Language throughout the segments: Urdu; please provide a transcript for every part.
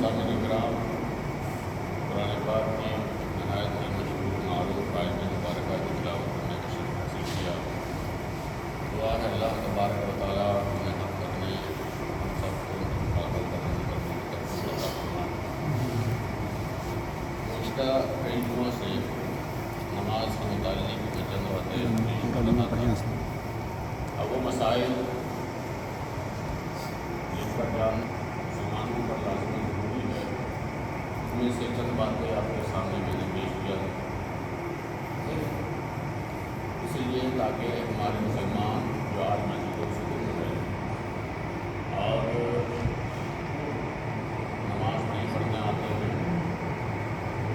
سامعین کرام، قرآن پاک کی نہایت ہی مشہور معروف آیت مبارکہ کی تلاوت کرنے کا شرف حاصل کیا۔ دعا ہے اللہ تبارک و تعالیٰ ہمیں حق کرنے ہم سب کو قابل کرنے پر عطا فرمائے۔ گزشتہ کئی دنوں سے نماز کے متعلق میں چند باتیں کر رہا تھا۔ اب وہ مسائل جن کا جان مسلمانوں پر لازمی ضروری ہے، اس میں سے چند باتیں آپ کے سامنے میں نے پیش کیا اس لیے تاکہ ہمارے مسلمان جو آج مسجدوں سے دور رہے اور نماز نہیں پڑھنے آتے ہیں،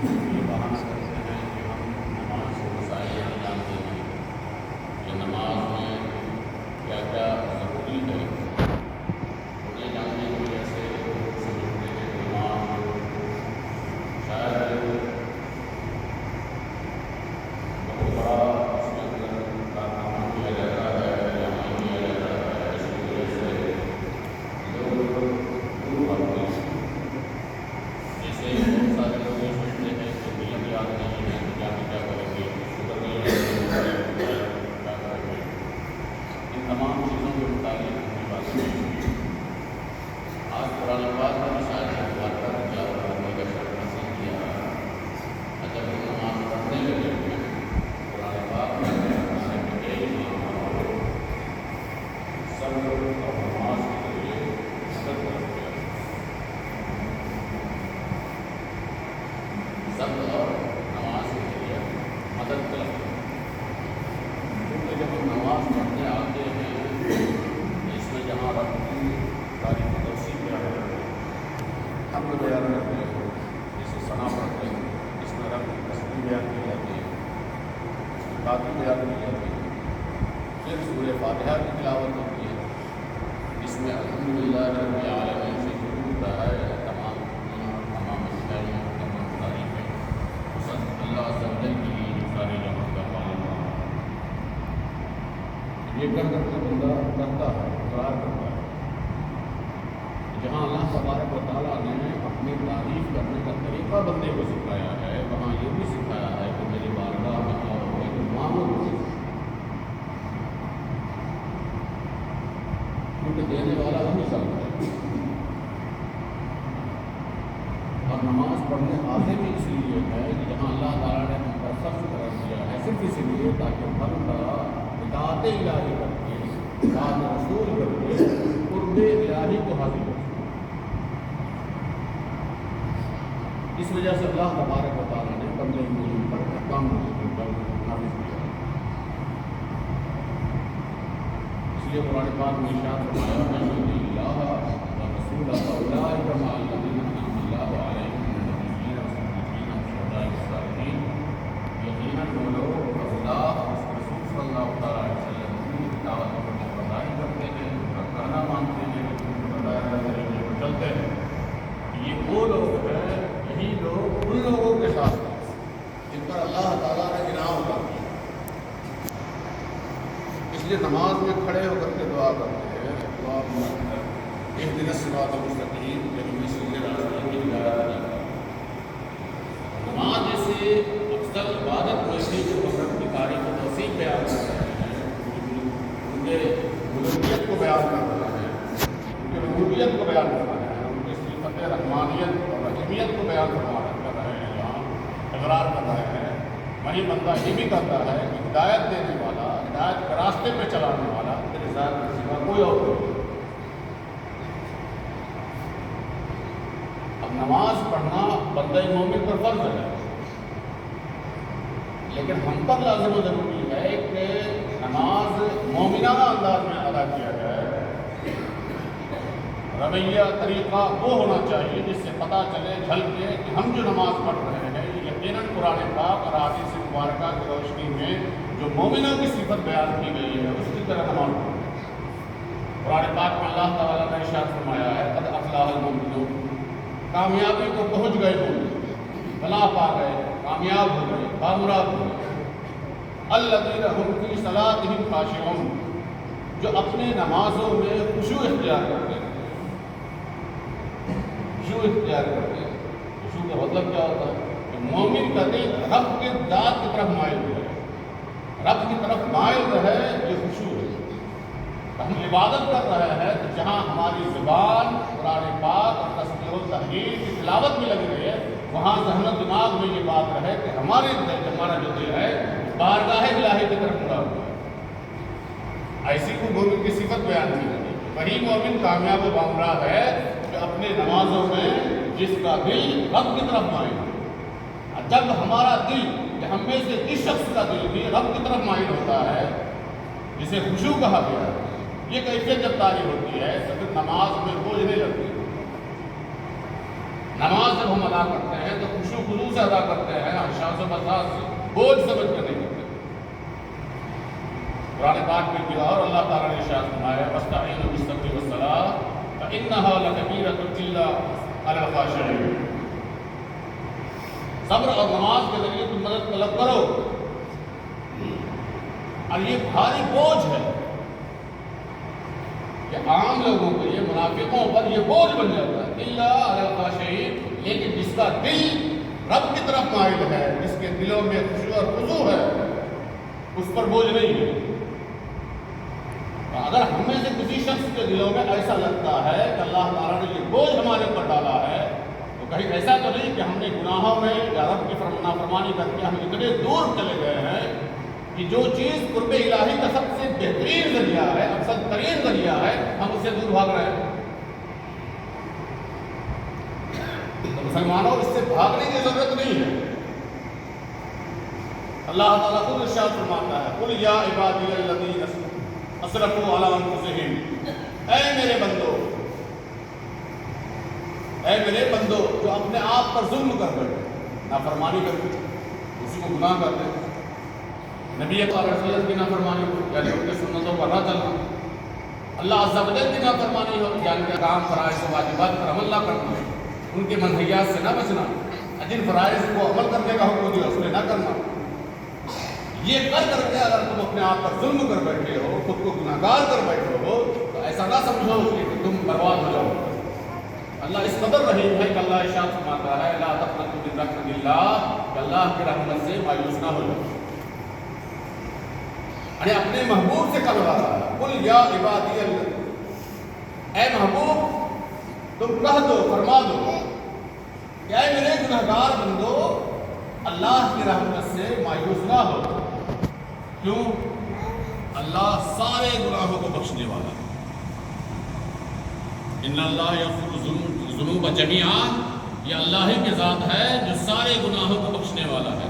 یہ بہانہ کرتے ہیں کہ ہم نماز کے مسائل نہیں جانتے ہیں کہ نماز میں کیا کیا ضروری ہے، انہیں جاننے کی وجہ سے سمجھتے ہیں کہ نماز شاید بہت بڑا اس کے اندر کارنامہ کیا جاتا ہے یا نہیں کیا جاتا ہے، اس کی وجہ سے لوگ دور بھاگتے ہیں۔ جیسے بہت سارے لوگ یہ سوچتے ہیں کہ نیت یاد نہیں ہے تو کیا کریں گے، شکر نہیں ہے کیا کریں گے۔ ان تمام چیزوں کے متعلق ہم نے باتیں کی۔ آج قرآن پاک میں مسائل مبارکہ کی تلاوت کرنے کا شرف حاصل کیا۔ جب ہم نماز پڑھنے لگے ہیں، قرآن پاک میں ہے کہ اے ایمان والو، صبر اور نماز کے ذریعے مدد کرو۔ صبر اور نماز کے ذریعے مدد کرو، کیونکہ جب ہم نماز پڑھنے آتے ہیں اس میں جہاں رب کی تعریف و توصیف بیان کرتے ہیں، حمد بیان کرتے ہیں، جسے ثنا پڑھتے ہیں، اس میں رب کی تسبیح بیان کی جاتی ہے، اس کی تعظیم بیان کی جاتی ہے، پھر سورہ فاتحہ کی تلاوت ہوتی ہے، اس میں الحمدللہ رب العالمین سے شروع ہوتا ہے تمام اچھائیاں، تمام تعریفیں اس اللہ عز و جل کی ساری جہاں کا پالن ہے۔ یہ کر کر کے بندہ کرتا ہے، اقرار کرتا ہے۔ جہاں اللہ تبارک و تعالیٰ نے اپنی تعریف کرنے کا طریقہ بندے کو سکھایا ہے، وہاں یہ بھی سکھایا ہے کہ میری بارگاہ میں آؤ گے تو مانگو گے، کیونکہ دینے والا وہی سب ہے۔ اور نماز پڑھنے آتے بھی اس لیے ہے کہ جہاں اللہ تعالیٰ نے ہم پر فرض قرار دیا ہے، صرف اس لیے تاکہ بندہ اطاعت الہی کر کے، اطاعت رسول کر کے قرب الہی کو حاصل کر سکے۔ اس وجہ سے اللہ تبارک و تعالیٰ نے بندے مومن پر احکام نازل کیا۔ اس لیے قرآن پاک میں ارشاد فرمایا ہے کہ اللہ و رسول اولئک مع الذین انعم اللہ علیہم من النبیین والصدیقین والشہداء والصالحین، یقیناً وہ لوگ اللہ اور اس کے رسول صلی اللہ تعالیٰ علیہ وسلم کی اطاعت و فرمانبرداری کرتے ہیں، ان کا کہنا مانتے ہیں، ان کو بتایا گیا طریقے پر چلتے ہیں۔ یہ وہ لوگ ہیں، یہی لوگ ان لوگوں کے ساتھ ہیں جن پر اللہ تعالیٰ نے انعام کر دیا۔ اس لیے نماز میں کھڑے ہو کر کے دعا کرتے ہیں، اللہم اہدنا الصراط المستقیم، کہ ہمیں سیدھے راستے کی ہدایت عطا کر۔ نماز جیسے افضل عبادت میں سے جو رب کی تعریف و توصیف بیان کر رہے ہیں، ان کے الوہیت کو بیان کر رہے ہیں، ان کے ربوبیت کو بیان کر رہے ہیں، ان کی صفت رحمانیت اور رحیمیت کو بیان کر رہے ہیں، جہاں اقرار کر رہے ہیں، وہیں بندہ یہ بھی کرتا ہے کہ ہدایت دینے والا، ہدایت کے راستے پہ چلانے والا میرے ذات کے سوا کوئی اور نہیں۔ اب نماز پڑھنا بندہ مومن پر فرض ہے، لیکن ہم پر لازم و ضروری ہے کہ نماز مومنانہ انداز میں ادا کیا جائے۔ رویہ طریقہ وہ ہونا چاہیے جس سے پتہ چلے جھل کے کہ ہم جو نماز پڑھ رہے ہیں یہ یقیناً قرآن پاک اور احادیث مبارکہ کی روشنی میں جو مومنوں کی صفت بیان کی گئی ہے اس کی طرح نماز پڑھیں۔ قرآن پاک میں اللہ تعالیٰ نے ارشاد فرمایا ہے قد افلح المؤمنون، کامیابی کو پہنچ گئے مومن، فلاح پا گئے، کامیاب ہو گئے، کامراد ہو گئے۔ الذین هم فی صلاتہم خاشعون، جو اپنے نمازوں میں خشوع اختیار کرتے ہیں۔ خشوع اختیار کرتے ہیں۔ خشوع کا مطلب کیا ہوتا ہے کہ مومن کا دل رب کے ذات کی طرف مائل رہے، رب کی طرف مائل رہے، یہ خشوع ہے۔ ہم عبادت کر رہے ہیں تو جہاں ہماری زبان قرآن پاک اور تسبیح و تحلیل کی تلاوت میں لگ رہی ہے، وہاں ذہن و دماغ میں یہ بات رہے کہ ہمارا جو دل ہے بارگاہ الہی کی طرف مڑا ہوا ہے۔ ایسی کو مومن کی صفت بیان کی گئی۔ وہی مومن کامیاب و کامیاب ہے کہ اپنے نمازوں میں جس کا دل رب کی طرف مائل ہے۔ جب ہمارا دل، ہم میں سے جس شخص کا دل بھی رب کی طرف مائل ہوتا ہے، جسے خشوع کہا گیا ہے، یہ کیفیت جب طاری ہوتی ہے تو پھر نماز میں بوجھ نہیں لگتی۔ نماز جب ہم ادا کرتے ہیں تو خشوع خضوع سے ادا کرتے ہیں، احساس و برداشت سے، بوجھ سمجھ کر نہیں کرتے۔ قرآن پاک میں کیا اور اللہ تعالیٰ نے ارشاد فرمایا وَاسْتَعِینُوا بِالصَّبْرِ وَالصَّلَاةِ فَإِنَّهَا لَكَبِیرَةٌ إِلَّا عَلَى الْخَاشِعِینَ۔ صبر اور نماز کے ذریعے تم مدد طلب کرو، اور یہ بھاری بوجھ ہے کہ عام لوگوں کو، یہ منافقوں پر یہ بوجھ بن جاتا ہے، الا علی الخاشعین، لیکن جس کا دل رب کی طرف مائل ہے، جس کے دلوں میں خشوع اور خضوع ہے، اس پر بوجھ نہیں ہے۔ اگر ہم میں سے کسی شخص کے دلوں میں ایسا لگتا ہے کہ اللہ تعالیٰ نے یہ بوجھ ہمارے اوپر ڈالا ہے، تو کہیں ایسا تو نہیں کہ ہم نے گناہوں میں یا رب کی نافرمانی کر کے ہم اتنے دور چلے گئے ہیں کہ جو چیز قرب الہی کا سب سے بہترین ذریعہ ہے، افضل ترین ذریعہ ہے، ہم اس سے دور بھاگ رہے ہیں۔ تو مسلمانوں، اس سے بھاگنے کی ضرورت نہیں ہے۔ اللہ تعالیٰ خود ارشاد فرماتا ہے قل یا عبادی الذین اسرفوا علی انفسہم، اے میرے بندو جو اپنے آپ پر ظلم کر بیٹھے، نافرمانی کرتے، اسی کو گناہ کرتے، نبی اور رسول کی نافرمانی ہو، یعنی ان کی سنتوں پر نہ چلنا، اللہ عز و جل کی نافرمانی ہو، یعنی کہ کام فرائض و واجبات پر عمل نہ کرنا، ان کے منہیات سے نہ بچنا، جن فرائض کو عمل کرنے کا حکم دیا اس میں نہ کرنا، یہ کر کے اگر تم اپنے آپ پر ظلم کر بیٹھے ہو، خود کو گناہگار کر بیٹھے ہو، تو ایسا نہ سمجھو کہ تم برباد ہو جاؤ۔ اللہ اس قدر رحیم ہے کہ اللہ ارشاد فرماتا ہے لا تقنطوا من رحمۃ اللہ، کہ اللہ کی رحمت سے مایوس نہ ہو جاؤ۔ یعنی اپنے محبوب سے کہہ رہا ہے قل یا عبادی اللہ، اے محبوب تم کہہ دو، فرما دو کہ اے میرے گناہگار بندو، اللہ کی رحمت سے مایوس نہ ہو۔ کیوں؟ اللہ سارے گناہوں کو بخشنے والا ہے۔ ان اللہ یغفر الذنوب جمیعا، یہ اللہ ہی کی ذات ہے جو سارے گناہوں کو بخشنے والا ہے۔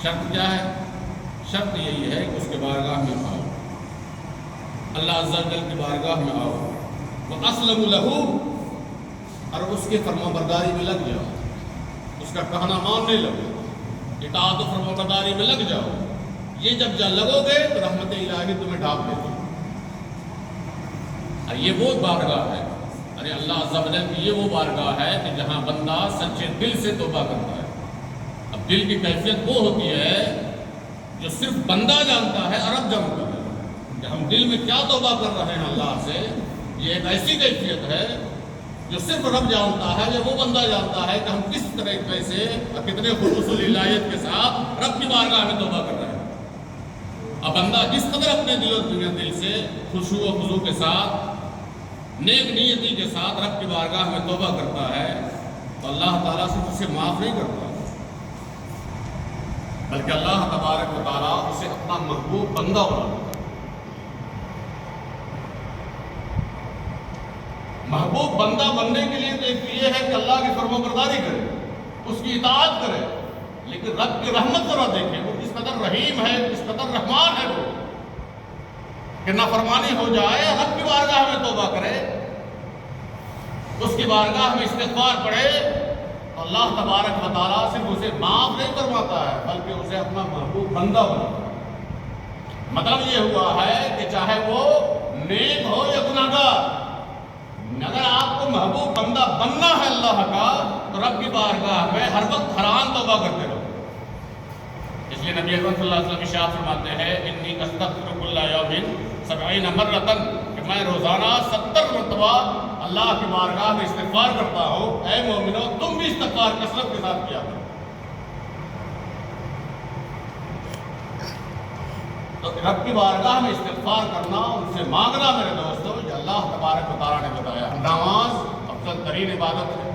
شرط کیا ہے؟ شرط یہی ہے کہ اس کے بارگاہ میں آؤ، اللہ عز و جل کی بارگاہ میں آؤ، وَأَسْلَمُ لَهُ، اور اس کے فرما برداری میں لگ جاؤ، اس کا کہنا ماننے لگو، اطاعت و فرما برداری میں لگ جاؤ۔ یہ جب لگو گے تو رحمت الہی تمہیں ڈھانپ لے گی۔ اور یہ وہ بارگاہ ہے، ارے اللہ عز و جل کی یہ وہ بارگاہ ہے کہ جہاں بندہ سچے دل سے توبہ کرتا ہے۔ اب دل کی کیفیت وہ ہوتی ہے جو صرف بندہ جانتا ہے اور رب جانتا ہے کہ ہم دل میں کیا توبہ کر رہے ہیں اللہ سے۔ یہ ایک ایسی کیفیت ہے جو صرف رب جانتا ہے، یا وہ بندہ جانتا ہے کہ ہم کس طریقے سے اور کتنے خلوص و للہیت کے ساتھ رب کی بارگاہ میں توبہ کر رہے ہیں۔ اب بندہ جس قدر اپنے دل سے خشوع و خضوع کے ساتھ، نیک نیتی کے ساتھ رب کی بارگاہ میں توبہ کرتا ہے تو اللہ تعالیٰ سے اسے معاف نہیں کرتا، بلکہ اللہ تبارک و تعالیٰ اسے اپنا محبوب بندہ بناتا ہے۔ محبوب بندہ بننے کے لیے تو ایک یہ ہے کہ اللہ کی فرما برداری کرے، اس کی اطاعت کرے، لیکن رب کی رحمت ذرا دیکھیں، وہ کس قدر رحیم ہے، کس قدر رحمان ہے وہ، کہ نافرمانی ہو جائے، رب کی بارگاہ میں توبہ کرے، اس کی بارگاہ میں استغفار پڑھے، تو اللہ تبارک و تعالیٰ صرف اسے معاف نہیں کرواتا ہے بلکہ اسے اپنا محبوب بندہ بناتا ہے۔ مطلب یہ ہوا ہے کہ چاہے وہ نیک ہو یا گناہگار، اگر آپ کو محبوب بندہ بننا ہے اللہ کا تو رب کی بارگاہ میں ہر وقت حرام توبہ کرتے رہو۔ اس لیے نبی اکرم صلی اللہ علیہ وسلم ارشاد فرماتے ہیں انی استغفر کل یوم 70 مرۃ، کہ میں روزانہ 70 مرتبہ اللہ کی بارگاہ میں استغفار کرتا ہوں، اے مومنو تم بھی استغفار کثرت کے ساتھ کیا کرو۔ تو رب کی بارگاہ میں استغفار کرنا، ان سے مانگنا میرے دوستوں، یہ اللہ تبارک و تعالیٰ نے بتایا۔ نماز افضل ترین عبادت ہے۔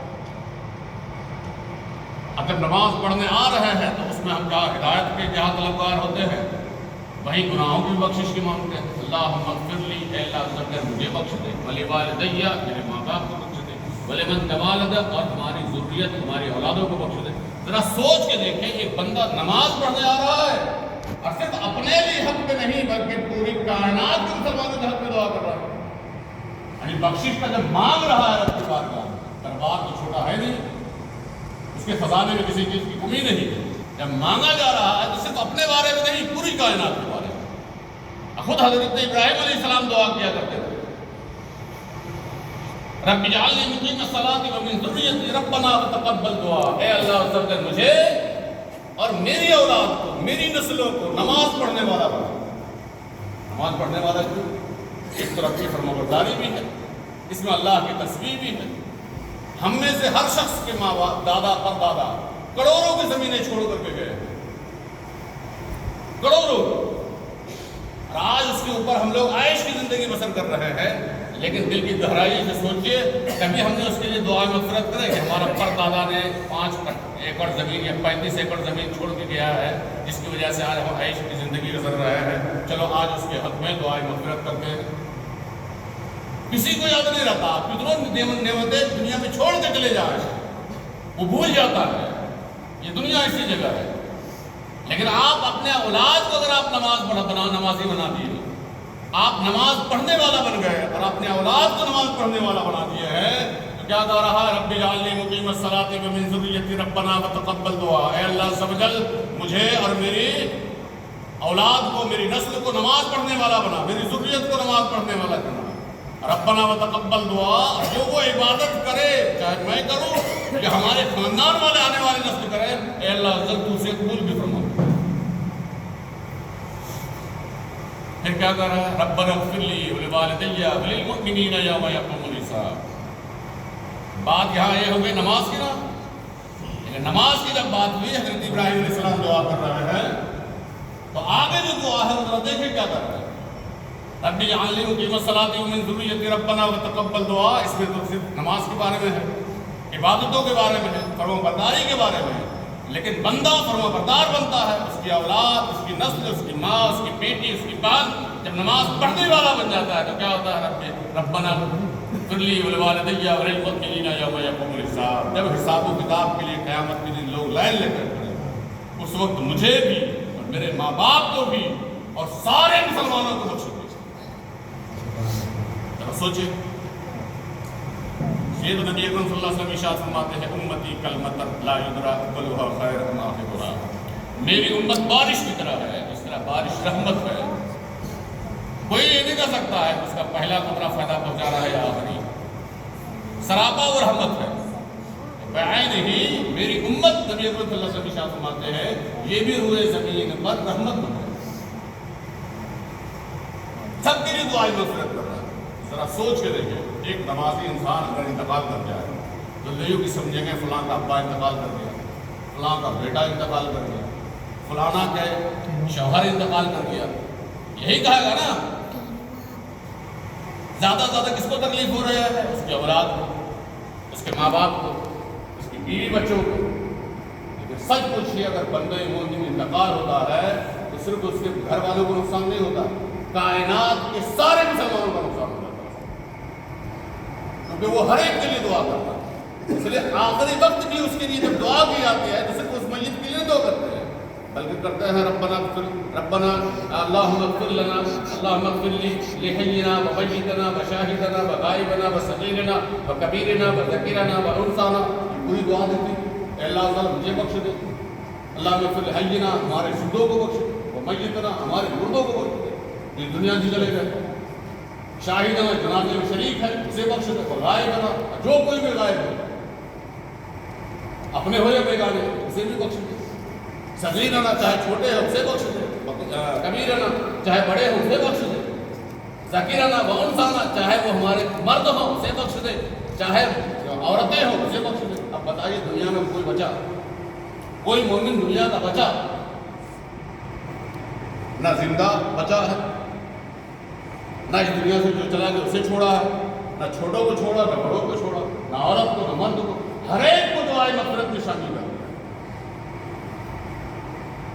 اگر نماز پڑھنے آ رہے ہیں تو اس میں ہم جہاں ہدایت کے جہاں طلبگار ہوتے ہیں، وہیں گناہوں کی بخشش کی مانگتے ہیں۔ اللہم اغفر لی، اے اللہ ذکر مجھے بخش دے، ولوالدیہ میرے ماں باپ کو بخش دے، ولمن تولد اور تمہاری ذریت تمہاری اولادوں کو بخش دے۔ ذرا سوچ کے دیکھیں، ایک بندہ نماز پڑھنے آ رہا ہے اور صرف اپنے لیے حق میں نہیں بلکہ پوری کائنات کے مسلمانوں کے حق میں دعا کر رہا ہے، یعنی بخشش کا جب مانگ رہا ہے رب کی بارگاہ میں، دربار تو چھوٹا ہے نہیں، اس کے خزانے میں کسی چیز کی کمی نہیں ہے۔ جب مانگا جا رہا ہے تو صرف اپنے بارے میں نہیں، پوری کائنات کے بارے میں۔ خود حضرت ابراہیم علیہ السلام دعا کیا کرتے تھے، رب اجعلنی مقیم الصلاۃ ومن ذریتی ربنا وتقبل دعا، اے اللہ سب مجھے اور میری اولاد کو، میری نسلوں کو نماز پڑھنے والا بنا۔ نماز پڑھنے والا کیوں؟ اس طرف کی فرمانبرداری بھی ہے، اس میں اللہ کی تصویر بھی ہے۔ ہم میں سے ہر شخص کے ماں باپ، دادا پر دادا کروڑوں کی زمینیں چھوڑ کر کے گئے، کروڑوں، اور آج اس کے اوپر ہم لوگ عیش کی زندگی بسر کر رہے ہیں، لیکن دل کی گہرائی سے سوچئے کبھی ہم نے اس کے لیے دعا مغفرت کرے کہ ہمارا پر دادا نے 5 ایکڑ زمین یا 35 ایکڑ زمین چھوڑ کے گیا ہے، جس کی وجہ سے آج ہم عیش کی زندگی گزر رہے ہیں، چلو آج اس کے حق میں دعائیں مغفرت کرتے ہیں۔ کسی کو یاد نہیں رہتا، کتنوں نعمتیں دنیا میں چھوڑ کے چلے جائیں، وہ بھول جاتا ہے یہ دنیا اسی جگہ ہے۔ لیکن آپ اپنے اولاد کو اگر آپ نمازی بنا دیے، آپ نماز پڑھنے والا بن گئے اور اپنے اولاد کو نماز پڑھنے والا بنا دیے ہیں، تو کیا کہہ رہا ہے؟ رب اجعلنی مقیم الصلاۃ ومن ذریتی ربنا وتقبل دعا، اے اللہ عز و جل مجھے اور میری اولاد کو، میری نسل کو نماز پڑھنے والا بنا، میری ذریت کو نماز پڑھنے والا بنا۔ ربنا وتقبل دعا، جو وہ عبادت کرے، چاہے میں کروں یا ہمارے خاندان والے آنے والی نسل کرے، اے اللہ عز و جل تو اسے قبول بھی فرما۔ پھر کیا کر رہا ہے؟ ربنا اغفر لی ولوالدی وللمؤمنین یوم یقوم الحساب۔ بات یہاں یہ ہو گئی نماز کی نا، لیکن نماز کی جب بات ہوئی، حضرت ابراہیم علیہ السلام دعا کر رہے ہیں، تو آگے جو دعا ہے ذرا دیکھیں کیا کر رہے ہیں۔ رب اجعلنی مقیم الصلاۃ ومن ذریتی ربنا وتقبل دعا، اس میں تو صرف نماز کے بارے میں ہے، عبادتوں کے بارے میں ہے، فرمانبرداری کے بارے میں ہے، لیکن بندہ فرمانبردار بنتا ہے، اس کی اولاد، اس کی نسل، اس کی ماں، اس کی بیٹی، اس کی بال جب نماز پڑھنے والا بن جاتا ہے تو کیا ہوتا ہے؟ ربنا اغفر لی ولوالدی وللمؤمنین یوم یقوم الحساب۔ جب حساب و کتاب کے لیے قیامت کے دن لوگ لائن لے کر کھڑے، اس وقت مجھے بھی اور میرے ماں باپ کو بھی اور سارے مسلمانوں کو بخش دیجیے۔ ذرا سوچیں، یہ تو نبی اکرم صلی اللہ علیہ وسلم ارشاد فرماتے ہیں، امتی کالمطر لا یدری اولها خیر ام آخرها، میری امت بارش کی طرح ہے، جس طرح بارش رحمت ہے، کوئی یہ نہیں کہہ سکتا ہے اس کا پہلا قطرہ فائدہ پہنچا رہا ہے یا آخری، سراپا و رحمت ہے۔ بعین ہی میری امت، نبی اکرم صلی اللہ علیہ وسلم ارشاد فرماتے ہیں، یہ بھی روئے زمین پر رحمت بن ہے، سب کے لیے دعائیں مغفرت کر رہا ہے۔ ذرا سوچ کے دیکھیں، ایک نمازی انسان اگر انتقال کر جائے تو لوگ کی سمجھیں گے فلاں کا ابا انتقال کر گیا، فلاں کا بیٹا انتقال کر گیا، فلانا کے شوہر انتقال کر گیا، یہی کہے گا نا۔ زیادہ زیادہ کس کو تکلیف ہو رہا ہے؟ اس کے اولاد کو، اس کے ماں باپ کو، اس کی بیوی بچوں کو۔ لیکن سچ پوچھیے، اگر بندے مومن انتقال ہوتا ہے تو صرف اس کے گھر والوں کو نقصان نہیں ہوتا، کائنات کے سارے مسلمانوں کا نقصان ہوتا ہے، کیونکہ وہ ہر ایک کے لیے دعا کرتا ہے۔ اس لیے آخری وقت بھی اس کے لیے جب دعا کی جاتی ہے تو صرف اس میت کے لیے دعا کرتے ہیں، بلکہ کرتے ہیں ربنا اللہم اغفر لنا، اللہم اغفر لحینا ومیتنا وشاہدنا وغائبنا وصغیرنا وکبیرنا وذکرنا وانثانا، پوری دعا دیتی، اے اللہ تعالیٰ مجھے بخش دے، اللہم اغفر لحینا ہمارے زندوں کو بخش دے، ومیتنا ہمارے مردوں کو بخش دے جس دنیا سے چلے گئے، شاہدنا جنازے میں شریک ہے اسے بخش دے، وغائبنا جو کوئی بھی غائب ہو، اپنے ہوئے بیگانے اسے بھی بخش دے، صغیرنا چاہے چھوٹے ہو اسے بخش دے، کبیرنا چاہے بڑے ہو اسے بخش دے۔ ذکرنا و انسانا، چاہے وہ ہمارے مرد ہوں اسے بخش دے، چاہے عورتیں ہوں اسے بخش دے۔ اب بتائیے دنیا میں کوئی بچا، کوئی مومن دنیا کا بچا؟ نہ زندہ بچا ہے، نہ اس دنیا سے جو چلا گیا اسے چھوڑا ہے، نہ چھوٹوں کو چھوڑا، نہ بڑوں کو چھوڑا، نہ عورت کو نہ مرد کو، ہر ایک کو دعائے مغفرت میں شامل کر دیا۔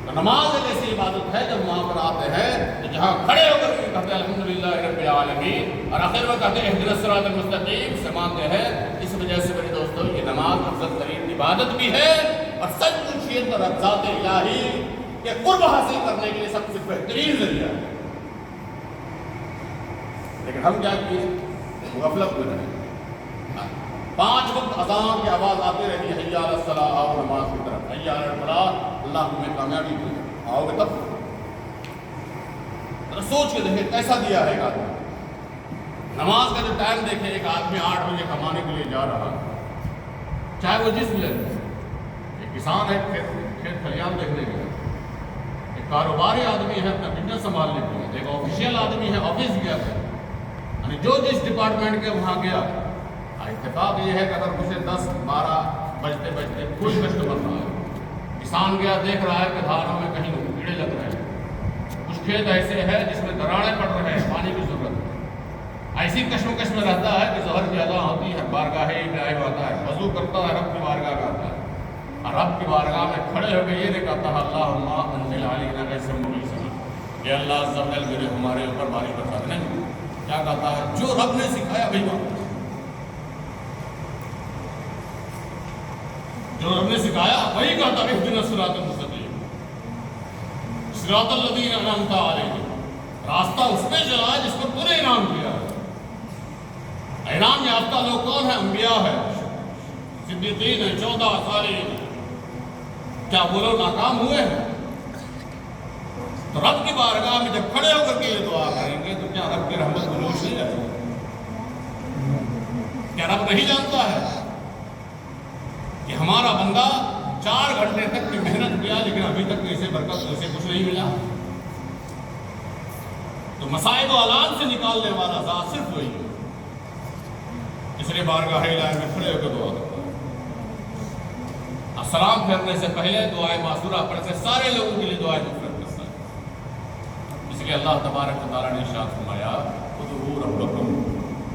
تو نماز ایک ایسی عبادت ہے جب وہاں پر آتے ہیں تو جہاں کھڑے ہو کر کے کہتے ہیں الحمدللہ رب العالمین، اور آخر میں کہتے ہیں اہدنا الصراط المستقیم سے مانتے ہیں۔ اس وجہ سے میرے دوستوں یہ نماز افضل ترین عبادت بھی ہے، اور سچ پوچھیے تو ذات الہی کے قرب حاصل کرنے کے لیے سب سے بہترین ذریعہ ہے۔ لیکن ہم کیا کیے؟ غفلت میں رہے۔ 5 وقت اذان کی آواز آتے رہتی ہے، حی علی الصلاۃ، آؤ نماز کی طرف، حی علی الفلاح، اللہ تمہیں کامیابی دے، آؤ گے تب؟ ذرا سوچ کے دیکھیں کیسا دیا ہے ایک آدمی۔ نماز کا جو ٹائم دیکھیں، ایک آدمی 8 بجے کمانے کے لیے جا رہا، چاہے وہ جس بھی ہے، ایک کسان ہے کھیت کھلیان دیکھنے گیا، ایک کاروباری آدمی ہے اپنا بزنس سنبھالنے کے لیے، ایک آفیشیل آدمی ہے آفس گیا ہے، یعنی جو جس ڈپارٹمنٹ کے وہاں گیا۔ اتفاق یہ ہے کہ اگر مجھے 10-12 بجتے بجتے کوئی کسٹمر نہ آئے، کسان گیا دیکھ رہا ہے کہ دھانوں میں کہیں کیڑے لگ رہے ہیں، کچھ کھیت ایسے ہیں جس میں دراڑیں پڑ رہے ہیں، پانی کی ضرورت ہے، ایسی کشمکش میں رہتا ہے کہ ظہر کی اذان ہوتی ہے، بارگاہ ابراہیم آتا ہے، وضو کرتا ہے، رب کی بارگاہ میں آتا ہے، اور رب کی بارگاہ میں کھڑے ہو کے یہ نہیں کہتا اللہم انزل علینا غیثا مغیثا، کہ اللہ عز و جل ہمارے اوپر بارش برسا دے۔ نہیں، کیا کہتا ہے؟ جو رب نے سکھایا وہی بات، جو رب نے سکھایا وہی کہتا ہے اہدنا الصراط المستقیم، صراط الذین انعمت علیہم، راستہ اس پہ چلا ہے جس پر تو نے انعام کیا ہے۔ انعام یافتہ لوگ کون ہیں؟ انبیاء ہیں، صدیقین ہیں، 14 صالحین۔ کیا وہ لوگ ناکام ہوئے ہیں؟ تو رب کی بارگاہ میں جب کھڑے ہو کر کے یہ دعا کریں گے تو کیا رب کی رحمت گلوش نہیں ہے؟ کیا رب نہیں جانتا ہے کہ ہمارا بندہ 4 گھنٹے تک کی محنت کیا لیکن ابھی تک اسے برکت اسے کچھ نہیں ملا؟ تو مصائب و آلات سے نکالنے والا ذات صرف وہی ہے، اس لیے بارگاہ الہی میں کھڑے ہو کے دعا کرتا ہے۔ السلام پھیرنے سے پہلے دعائے معصورہ پڑھتے سارے لوگوں کے لیے دعائے مغفرت کرتا ہے۔ اس لیے اللہ تبارک و تعالیٰ نے ارشاد فرمایا ادعوا ربکم،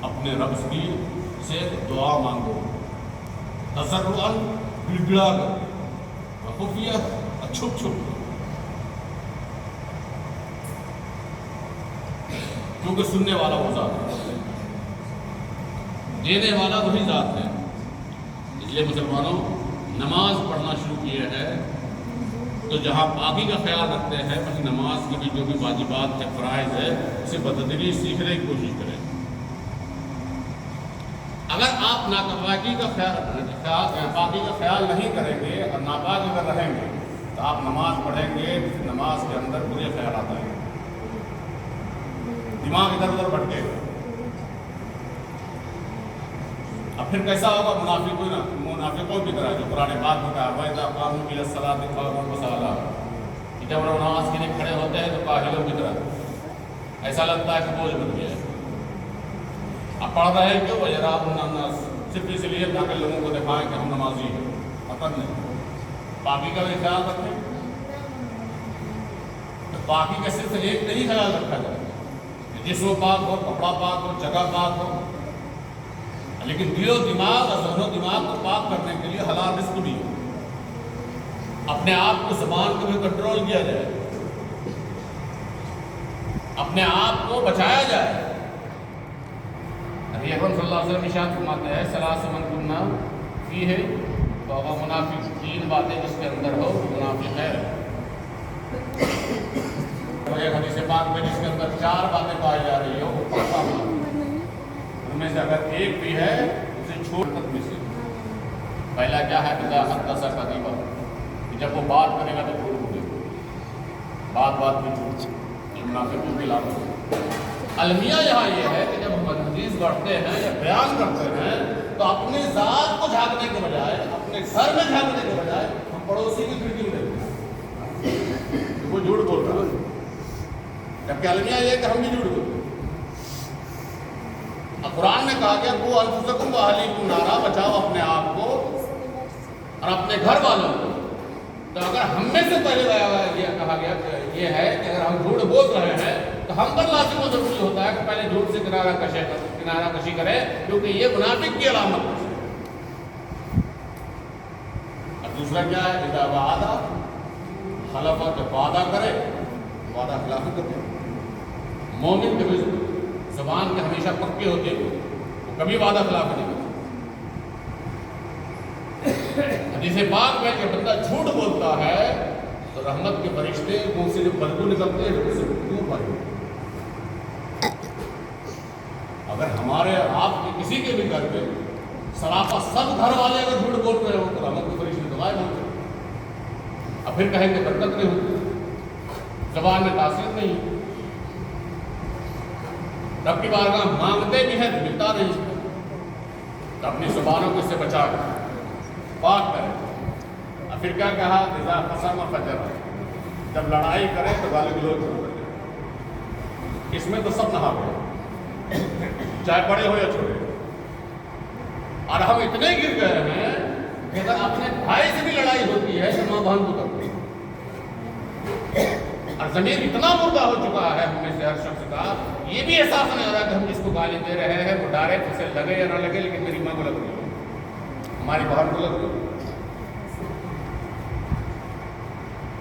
اپنے رب سے دعا مانگو، تضرعاً گڑ گڑا کر، خفیہ چھپ چھپ، کیونکہ سننے والا وہ ذات ہے، دینے والا وہی ذات ہے۔ اس لیے مسلمانوں نماز پڑھنا شروع کیے ہے تو جہاں پاکی کا خیال رکھتے ہیں وہیں نماز کی بھی جو بھی واجبات ہے، فرائض ہے، اسے بتدریج سیکھنے کی کوشش کریں۔ اگر آپ ناپاکی کا خیال نہیں کریں گے اور ناپاک اگر رہیں گے تو آپ نماز پڑھیں گے، نماز کے اندر برے خیالات آئیں گے، دماغ ادھر ادھر بھٹکے گا، اب پھر کیسا ہوگا؟ منافقوں کی طرح جو قرآن پاک میں کہا وَإِذَا قَامُوا إِلَى الصَّلَاةِ قَامُوا كُسَالَىٰ، کہ جب وہ نماز کے لیے کھڑے ہوتے ہیں تو کاہلوں کی طرح، ایسا لگتا ہے کہ بوجھ بن گیا ہے۔ اب پڑھ رہے ہیں کیوں؟ وَيَرَاهُمُ النَّاسُ، صرف اس لیے تاکہ لوگوں کو دکھائیں کہ ہم نمازی ہیں، فقط نہیں، پاکی کا بھی خیال رکھیں۔ تو پاکی کا صرف ایک نہیں خیال رکھا جائے، جسم پاک ہو، کپڑا پاک ہو، جگہ پاک ہو، لیکن دل و دماغ اور ذہن و دماغ کو پاک کرنے کے لیے حلال رزق بھی ہو، اپنے آپ کو زبان کو بھی کنٹرول کیا جائے، اپنے آپ کو بچایا جائے۔ نبی اکرم صلی اللہ علیہ وسلم ارشاد فرماتے ہیں ثلاث من کنا فیہ فہو منافق، 3 باتیں جس کے اندر ہو وہ منافق ہے۔ ایک حدیث پاک میں جس کے اندر 4 باتیں پائی جا رہی ہو وہ پکا منافق، ان میں سے اگر ایک بھی ہے اسے چھوڑ تک میں سے۔ پہلا کیا ہے؟ اذا حدث کذب، کہ جب وہ بات کرے گا تو جھوٹ بولے گا، بات میں جھوٹ، یہ منافقوں کی علامت ہے۔ المیہ یہاں یہ ہے کہ جب ہم حدیث پڑھتے ہیں یا بیان کرتے ہیں تو اپنی ذات کو جھانکنے کے بجائے، اپنے گھر میں جھانکنے کے بجائے ہم پڑوسی کی کھڑکی میں دیکھتے ہیں وہ جھوٹ بول رہا ہے، جبکہ المیہ یہ ہے کہ ہم بھی جھوٹ بولتے ہیں۔ قرآن میں کہا گیا وہ انفسکم و اہلیکم نارا، بچاؤ اپنے آپ کو اور اپنے گھر والوں کو۔ تو اگر ہم میں سے پہلے یہ کہا گیا کہ یہ ہے کہ اگر ہم جھوٹ بول رہے ہیں تو ہم پر لازم و ضروری ہوتا ہے کہ پہلے جھوٹ سے کنارہ کشی کرے، کیونکہ یہ منافق کی علامت ہے۔ اور دوسرا کیا ہے؟ اذا وعد خلف، جب وعدہ کرے وعدہ خلافی کرتے ہیں۔ مومن کے زبان کے ہمیشہ پکے ہوتے ہیں، وہ کبھی وعدہ خلافی نہیں کرتے۔ حدیث پاک میں کہ بندہ جھوٹ بولتا ہے تو رحمت کے فرشتے منہ سے جو بدبو نکلتے ہیں اسے کیوں پڑے؟ اگر ہمارے آپ کے کسی کے بھی گھر پہ سراپا سب گھر والے اگر جھوٹ بول رہے ہو تو رحمت کے فرشتے تو غائب ہوتے ہیں، اور پھر کہیں کہ برکت نہیں ہوتی، زبان میں تاثیر نہیں، رب کی بارگاہ مانگتے بھی ہیں تو ملتا نہیں، تو اپنی زبانوں کو اس سے بچا کر پاک کرے۔ اور پھر کیا کہا؟ اذا قسم فجر، جب لڑائی کرے تو گالی گلوچ کرے۔ اس میں تو سب نہا گئے، چاہے بڑے ہو یا چھوٹے، اور ہم اتنے گر گئے ہیں کہ اگر اپنے بھائی سے بھی لڑائی ہوتی ہے تو ماں بہن کو کرتے ہیں، اور ضمیر اتنا مردہ ہو چکا ہے ہم میں سے ہر شخص کا، یہ بھی احساس نہیں ہو رہا کہ ہم جس کو گالی دے رہے ہیں وہ ڈائریکٹ اسے لگے یا نہ لگے، لیکن میری ماں کو لگ رہی ہے، ہماری بہن کو لگ رہی ہے۔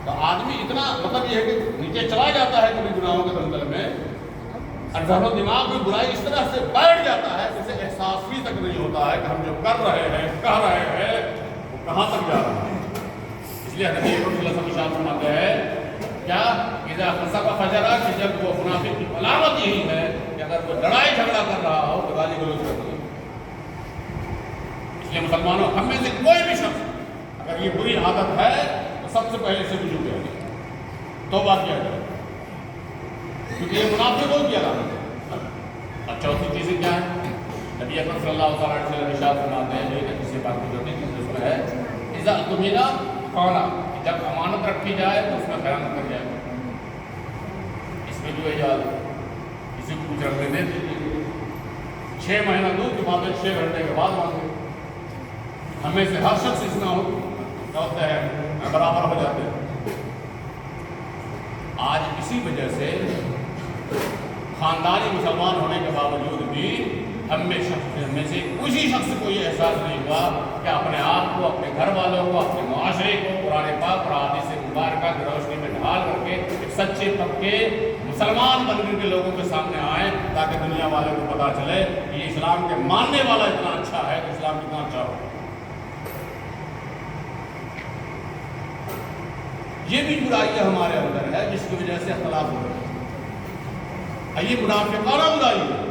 تو آدمی اتنا مطلب یہ ہے کہ نیچے چلا جاتا ہے کبھی گناہوں کے دلدل میں، اور ذہن و دماغ میں برائی اس طرح سے بیٹھ جاتا ہے جسے احساس بھی تک نہیں ہوتا ہے کہ ہم جو کر رہے ہیں کہہ رہے ہیں وہ کہاں تک جا رہا ہے۔ اس لیے نبی صلی اللہ علیہ وسلم ارشاد فرماتے ہیں کیا اذا قسم فجر، کہ جب وہ منافق کی علامت یہی ہے کہ اگر وہ لڑائی جھگڑا کر رہا ہو تو گالی گلوچ کرتا ہے۔ اس لیے مسلمانوں ہم میں سے کوئی بھی شخص اگر یہ بری عادت ہے تو سب سے پہلے سے رجوع کیا جائے، توبہ کیا جائے، کیونکہ یہ منافقوں کی علامت ہے۔ اور چوتھی چیزیں کیا ہے؟ نبی اکرم صلی اللہ علیہ وسلم ارشاد فرماتے ہیں، جو کسی بات کی چوتھی چیز اس میں ہے اذا اؤتمن خان، جب امانت رکھی جائے تو اس میں خیانت کر جائے۔ اس میں جو ہے یاد کسی کو کچھ رکھنے دے دیجیے، 6 مہینہ دور کے بعد 6 گھنٹے کے بعد مانگے، ہمیں سے ہر شخص اس میں ہوتا ہے برابر ہو جاتے ہیں۔ آج اسی وجہ سے خاندانی مسلمان ہونے کے باوجود بھی ہم میں سے کسی شخص کو یہ احساس نہیں ہوا کہ اپنے آپ کو، اپنے گھر والوں کو، اپنے معاشرے کو قرآن پاک اور حدیث مبارکہ کی روشنی میں ڈھال کر کے ایک سچے پکے مسلمان بن کر کے لوگوں کے سامنے آئیں، تاکہ دنیا والوں کو پتہ چلے کہ یہ اسلام کے ماننے والا اتنا اچھا ہے کہ اسلام کتنا اچھا ہو۔ یہ بھی برائیاں ہمارے اندر ہے جس کی وجہ سے اختلاف ہو رہا ہے، یہ منافقانہ برائی ہے۔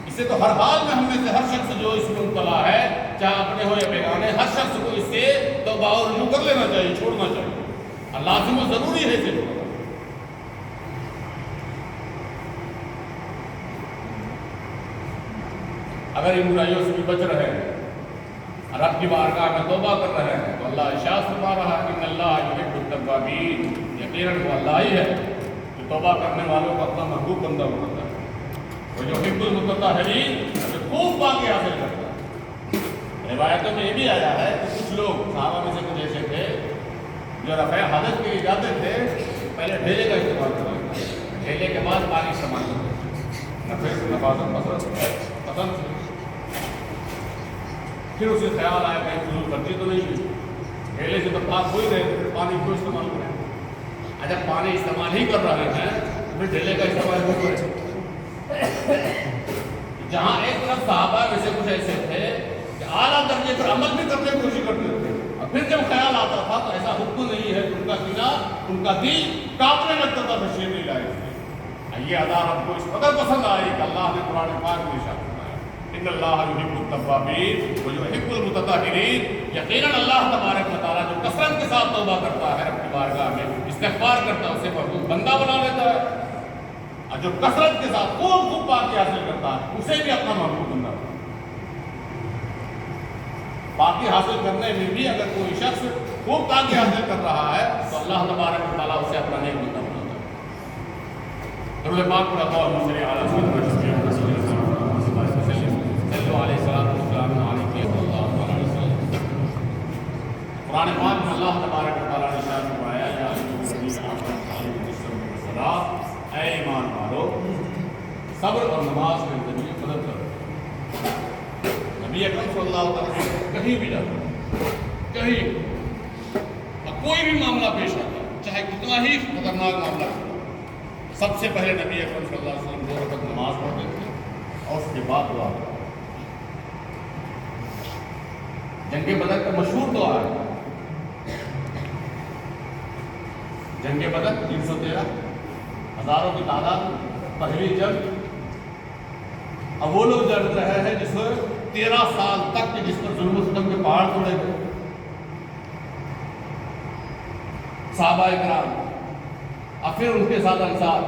اسے تو ہر حال میں ہم میں سے ہر شخص جو اس میں مبتلا ہے، چاہے اپنے ہو یا بیگانے، ہر شخص کو اس سے توبہ اور رجوع کر لینا چاہیے، چھوڑنا چاہیے، اور لازم و ضروری ہے اسے چھوڑنا۔ اگر ان برائیوں سے بھی بچ رہے ہیں اور رب کی بارگاہ میں توبہ کر رہے ہیں تو اللہ ارشاد فرما رہا ہے کہ اللہ یحب التوابین، یقیناً وہ اللہ ہی ہے جو توبہ کرنے والوں کو اپنا محبوب بندہ بناتا ہے، وہ جو یحب المتطہرین، جو خوب پاکی حاصل کرتا ہے۔ روایتوں میں یہ بھی آیا ہے کہ کچھ لوگ صحابہ میں سے کچھ ایسے تھے جو رفع حدث کے لیے جاتے تھے، پہلے ڈھیلے کا استعمال کرتے تھے، ڈھیلے کے بعد پانی استعمال کرتے تھے، نفاذت پسند تھی۔ پھر اسے خیال آیا کہ فضول خرچی تو نہیں ہوئی، ڈھیلے سے تو پاک ہو ہی رہے تھے، پانی کو استعمال کریں۔ اچھا پانی استعمال ہی کر رہے ہیں پھر ڈھیلے کا استعمال کیوں کریں؟ جہاں ایک طرف صحابہ میں سے کچھ ایسے تھے کہ اعلیٰ درجے پر عمل بھی کرنے کی کوشش کرتے تھے، اور پھر جب خیال آتا تھا تو ایسا حکم نہیں ہے، ان کا سینہ، ان کا دل کانپنے لگتا تھا بشیر نہیں لائے۔ یہ ادا ہم کو اس قدر پسند آئی کہ اللہ نے قرآن پاک میں ارشاد فرمایا ان اللہ یحب التوابین ویحب المتطہرین، یقیناً اللہ تبارک و تعالیٰ جو کثرت کے ساتھ توبہ کرتا ہے، رب کی بارگاہ میں استغفار کرتا ہے، اسے محبوب بندہ بنا لیتا ہے، اور جو کثرت کے ساتھ خوب پاکی حاصل کرتا ہے اسے بھی اپنا محبوب بندہ بنا۔ پاکی حاصل کرنے میں بھی اگر کوئی شخص خوب پاکی حاصل کر رہا ہے تو اللہ تبارک و تعالیٰ اسے اپنا نیک بندہ بناتا ہے۔ درود پاک پر اللہ صلی علیہ وسلم۔ اور نماز کے ذریعے مدد کرو۔ نبی اکرم صلی اللہ علیہ وسلم کہیں بھی جاتا، کہیں کوئی بھی معاملہ پیش آتا، چاہے کتنا ہی خطرناک معاملہ ہو، سب سے پہلے نبی اکرم صلی اللہ علیہ وسلم 2 رکعت نماز پڑھتے تھے اور اس کے بعد دعا کرتے۔ جنگ بدر کا مشہور دعا ہے، جنگ بدر 313 ہزاروں کی تعداد، پہلی جنگ۔ اب وہ لوگ لڑ رہے ہیں جس پر 13 سال تک جس پر ظلم و ستم کے پہاڑ توڑے گئے، صحابہ کرام اور پھر ان کے ساتھ انصار،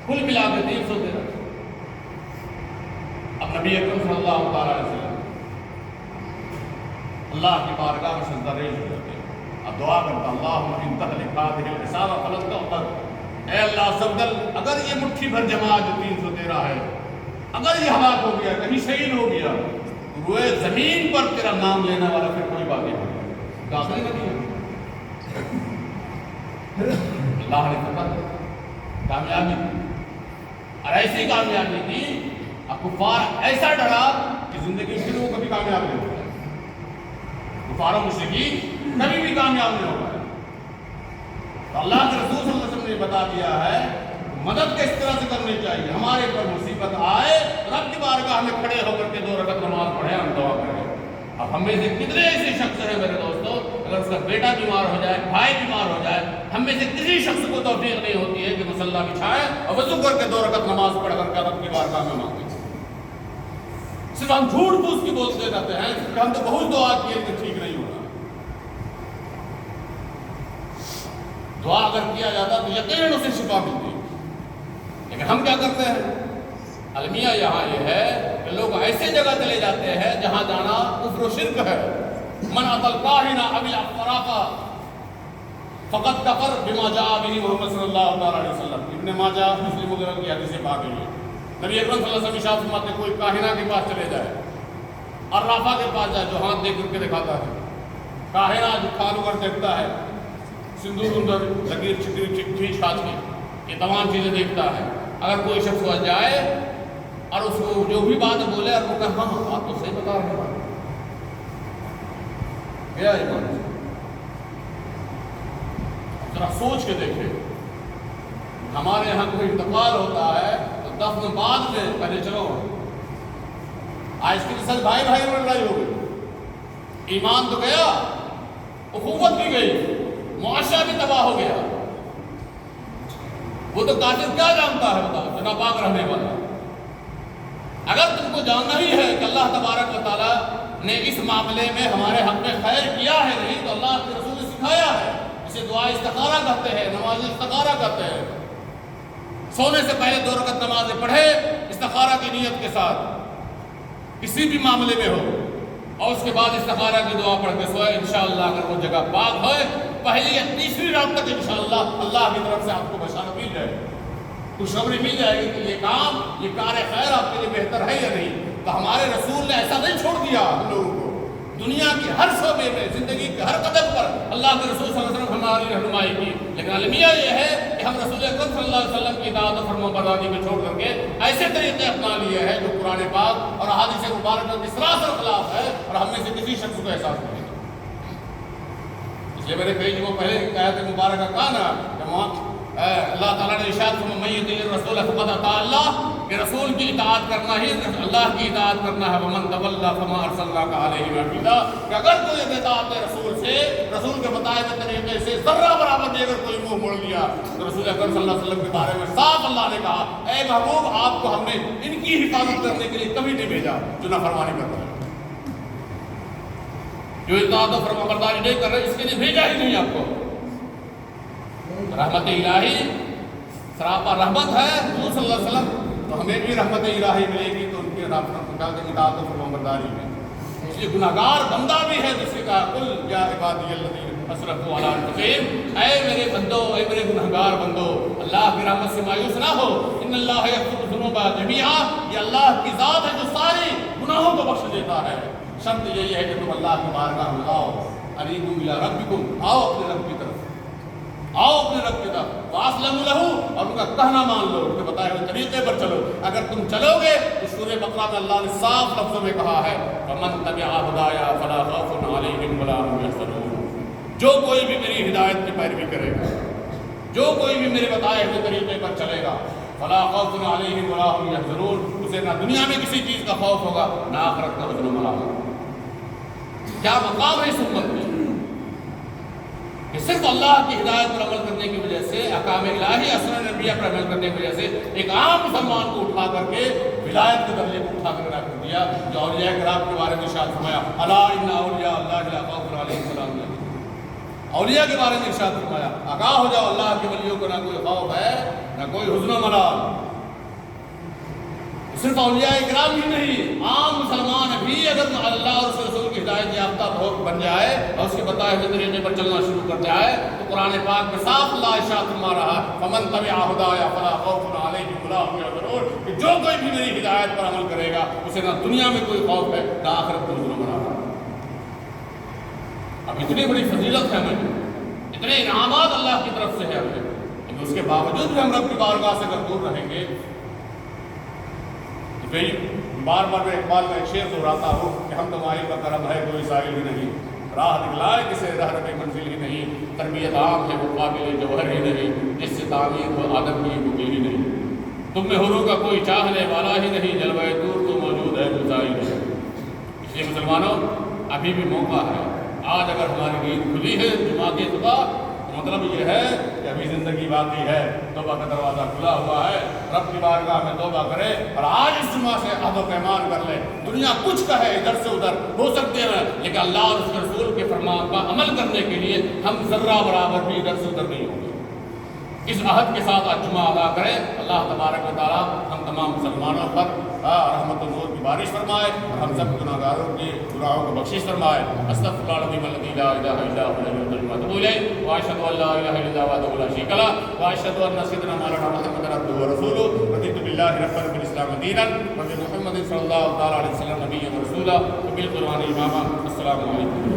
کل ملا کے 313۔ اب نبی اکرم صلی اللہ تعالی علیہ وسلم اللہ کی بارگاہ میں سجدہ ریز ہو جاتے ہیں، اب دعا کرتا اللہم ان تہلک هذه العصابۃ فلن تعبد، اے اللہ عز و جل اگر یہ مٹھی بھر جماعت جو 313 ہے اگر یہ ہلاک ہو گیا، کہیں شہید ہو گیا، روئے زمین پر تیرا نام لینے والا پھر کوئی باقی نہیں، کافی نہیں ہے۔ اللہ نے فتح کامیابی دی، اور ایسی کامیابی دی اب کفار ایسا ڈرا کہ زندگی پھر وہ کبھی کامیاب نہیں ہوگا، کفار و مشرکین کبھی بھی کامیاب نہیں ہوگا۔ تو اللہ کے رسول صلی اللہ علیہ وسلم نے بتا دیا ہے مدد کس طرح سے کرنی چاہیے، ہمارے پر مصیبت آئے رب کی بارگاہ میں کھڑے ہو کر کے 2 رکعت نماز پڑھیں، ہم دعا کریں۔ اب ہم میں سے کتنے ایسے شخص ہیں میرے دوستو، اگر اس کا بیٹا بیمار ہو جائے، بھائی بیمار ہو جائے، ہم میں سے کسی شخص کو توفیق نہیں ہوتی ہے کہ مصلی بچھائے اور وضو کر کے 2 رکعت نماز پڑھ کر کے رب کی بارگاہ میں مانگے۔ صرف ہم جھوٹ پوچھ کے بولتے رہتے ہیں کہ ہم تو بہت دعا کیے کہ ٹھیک نہیں ہونا۔ دعا اگر کیا جاتا تو یقیناً اسے شفا ملتی، لیکن ہم کیا کرتے ہیں؟ المیہ یہاں یہ ہے کہ لوگ ایسے جگہ چلے جاتے ہیں جہاں جانا کفر و شرک ہے۔ من اتى الكاهن او العراف فقد كفر بما جاء به محمد صلی اللہ تعالی علیہ وسلم۔ ابن ماجہ مسلم وغیرہ کی حدیث پاک ہے۔ نبی اکرم صلی اللہ علیہ وسلم ارشاد فرماتے ہیں کوئی کاہنہ کے پاس چلے جائے، عرافہ کے پاس جائے جو ہاتھ دے کر کے دکھاتا ہے، کاہنہ جو کھال کر دیکھتا ہے، سندور اندر لکیر چھکری کھینچ کھاچ کے یہ تمام چیزیں دیکھتا ہے، اگر کوئی شخص وہاں جائے اور اس کو جو بھی بات بولے اور وہ کہا ہاں آپ تو صحیح بتا رہے ہیں، کیا ایمان ہے؟ ذرا سوچ کے دیکھیں، ہمارے یہاں کوئی انتقال ہوتا ہے تو دفن بعد میں پہلے چلو، آج کی سچ بھائی بھائی میں لڑائی ہو گئی، ایمان تو گیا، اخوت بھی گئی، معاشرہ بھی تباہ ہو گیا۔ وہ تو کافر کیا جانتا ہے بتاؤ، جو ناپاک رہنے والا۔ اگر تم کو جاننا ہی ہے کہ اللہ تبارک و تعالیٰ نے اس معاملے میں ہمارے حق میں خیر کیا ہے نہیں تو اللہ کے رسول نے سکھایا ہے، اسے دعا استخارہ کہتے ہیں، نماز استخارہ کہتے ہیں۔ سونے سے پہلے 2 رکعت نماز پڑھے استخارہ کی نیت کے ساتھ، کسی بھی معاملے میں ہو، اور اس کے بعد استخارہ کی دعا پڑھ کے سوئے، انشاءاللہ اگر وہ جگہ پاک ہوئے پہلی یا تیسری رات تک انشاءاللہ اللہ کی طرف سے آپ کو بشارت مل جائے گی، خوشخبری مل جائے گی کہ یہ کام، یہ کار خیر آپ کے لیے بہتر ہے یا نہیں۔ تو ہمارے رسول نے ایسا نہیں چھوڑ دیا ہم لوگوں کو، دنیا کے ہر شعبے میں، زندگی کے ہر قدم پر اللہ کے رسول صلی اللہ علیہ وسلم ہماری رہنمائی کی، لیکن المیہ یہ ہے کہ ہم رسول اکرم صلی اللہ علیہ وسلم کی اطاعت و فرمانبرداری کو چھوڑ کر کے ایسے طریقے اپنا لیے ہیں جو قرآن پاک اور احادیث مبارکہ کے سراسر خلاف ہے، اور ہم میں سے کسی شخص کو احساس نہیں ہے۔ اس لیے میں نے کئی جگہوں پہلے آیت مبارکہ کہا نا کہ اللہ تعالیٰ نے ارشاد فرمایا من یطیع الرسول فقد اطاع اللہ، کہ رسول کی اطاعت کرنا ہی اللہ کی اطاعت کرنا ہے۔ ومن تولى فما ارسلناک علیہم حفیظا، کہ اگر کوئی اطاعت رسول سے، رسول کے بتائے ہوئے طریقے سے ذرہ برابر بھی اگر کوئی منہ موڑ لیا تو رسول اکرم صلی اللہ علیہ وسلم کے بارے میں صاف اللہ نے کہا اے محبوب آپ کو ہم نے ان کی حفاظت کرنے کے لیے کبھی نہیں بھیجا جو نافرمانی کرتا ہے، جو اطاعت و فرمانبرداری نہیں کر رہے اس کے لیے بھیجا ہی نہیں آپ کو۔ رحمت الہی سراپا رحمت ہے حضور صلی اللہ علیہ وسلم، تو ہمیں بھی رحمت الہی ملے گی تو ان کی اطاعت و فرمانبرداری میں۔ اس لیے گناہگار بندہ بھی ہے جس نے کہا قل یا عبادی الذین اسرفوا علی انفسہم، اے میرے بندو، اے میرے گناہگار بندو، اللہ کی رحمت سے مایوس نہ ہو، ان اللہ یغفر الذنوب جميعا، یہ اللہ کی ذات ہے جو ساری گناہوں کو بخش دیتا ہے۔ شرط یہی ہے کہ تم اللہ کی بارگاہ میں آؤ، انیبوا الی ربکم، آؤ اپنے رب کی طرف، آؤ اپنے رب کی طرف، واسلموا لہ، اور ان کا کہنا مان لو، ان کے بتائے ہوئے طریقے پر چلو۔ اگر تم چلو گے تو سورہ بقرہ میں اللہ نے صاف لفظوں میں کہا ہے فمن تبع ہدایا فلا خوف علیہم ولا هم يحزنون، جو کوئی بھی میری ہدایت کی پیروی کرے گا، جو کوئی بھی میرے بتائے ہوئے طریقے پر چلے گا، فلا خوف علیہم ولا هم يحزنون، اسے نہ دنیا میں کسی چیز کا خوف ہوگا نہ آخرت کا حزن و ملال۔ کیا مقام ہے اس امت میں کہ صرف اللہ کی ہدایت پر عمل کرنے کی وجہ سے، احکام الہی اسناد نبیہ پر عمل کرنے کی وجہ سے ایک عام مسلمان کو اٹھا کر کے ولایت کے درجے کو اٹھا کر رکھ دیا، جو اولیاء کرام کے بارے میں ارشاد فرمایا الا ان اولیاء اللہ لا خوف علیہم ولا هم يحزنون، اولیاء کے بارے میں ارشاد فرمایا آگاہ ہو جاؤ، اللہ کے ولیوں کو نہ کوئی خوف ہے نہ کوئی حزن و ملال۔ صرف اولیاء کرام ہی نہیں، عام مسلمان بھی اگر اللہ اور اس کے رسول کی ہدایت یافتہ بن جائے اور اس کے بتائے ہوئے طریقے پر چلنا شروع کر جائے تو قرآن پاک میں صاف اللہ ارشاد فرما رہا فمن تبع ہدایا فلا خوف علیہم ولا هم يحزنون، کہ جو کوئی بھی میری ہدایت پر عمل کرے گا اسے نہ دنیا میں کوئی خوف ہے نہ آخرت میں حزن و ملال۔ اب اتنی بڑی فضیلت ہے ہمیں، اتنے انعامات اللہ کی طرف سے ہے ہمیں، لیکن اس کے باوجود بھی ہم رب کی بارگاہ سے اگر دور رہیں گے، بار بار میں اقبال کا ایک شعر دہراتا ہوں کہ ہم تمہاری کا کرم ہے کوئی سائل ہی نہیں، راہ دکھلائے کسے رہنمائی منزل ہی نہیں، تربیت عام ہے وہ قابل جوہر ہی نہیں، جس سے تعمیر ہو آدم کی مبین ہی نہیں، تم میں حوروں کا کوئی چاہنے والا ہی نہیں، جلوہ دور تو موجود ہے وہ ظاہر ہے۔ اس لیے مسلمانوں ابھی بھی موقع ہے، آج اگر ہماری نیند کھلی ہے جمعہ کی صبح، مطلب یہ ہے کہ ابھی زندگی باقی ہے، توبہ کا دروازہ کھلا ہوا ہے، رب کی بارگاہ میں توبہ کرے اور آج اس جمعہ سے عہد و پیمان کر لے۔ دنیا کچھ کہے ادھر سے ادھر ہو سکتے ہیں، لیکن اللہ اور اس کے رسول کے فرمان کا عمل کرنے کے لیے ہم ذرہ برابر بھی ادھر سے ادھر نہیں ہوں گے۔ اس عہد کے ساتھ آج جمعہ ادا کرے، اللہ تبارک و تعالیٰ ہم تمام مسلمانوں پر رحمت و نور کی بارش فرمائے اور ہم سب گناہ گاروں کی گناہوں کو بخشش فرمائے۔ استغفر اللہ العظیم الذی لا الہ الا هو الحی القیوم واتوب الیہ، واشهد ان لا الہ الا اللہ وحدہ لا شریک لہ، واشهد ان سیدنا مولانا محمد عبدہ ورسولہ، رضیت باللہ ربا وبالاسلام دینا وبمحمد صلی اللہ تعالی علیہ وسلم نبیا ورسولا وبالقرآن اماما۔ السلام علیکم۔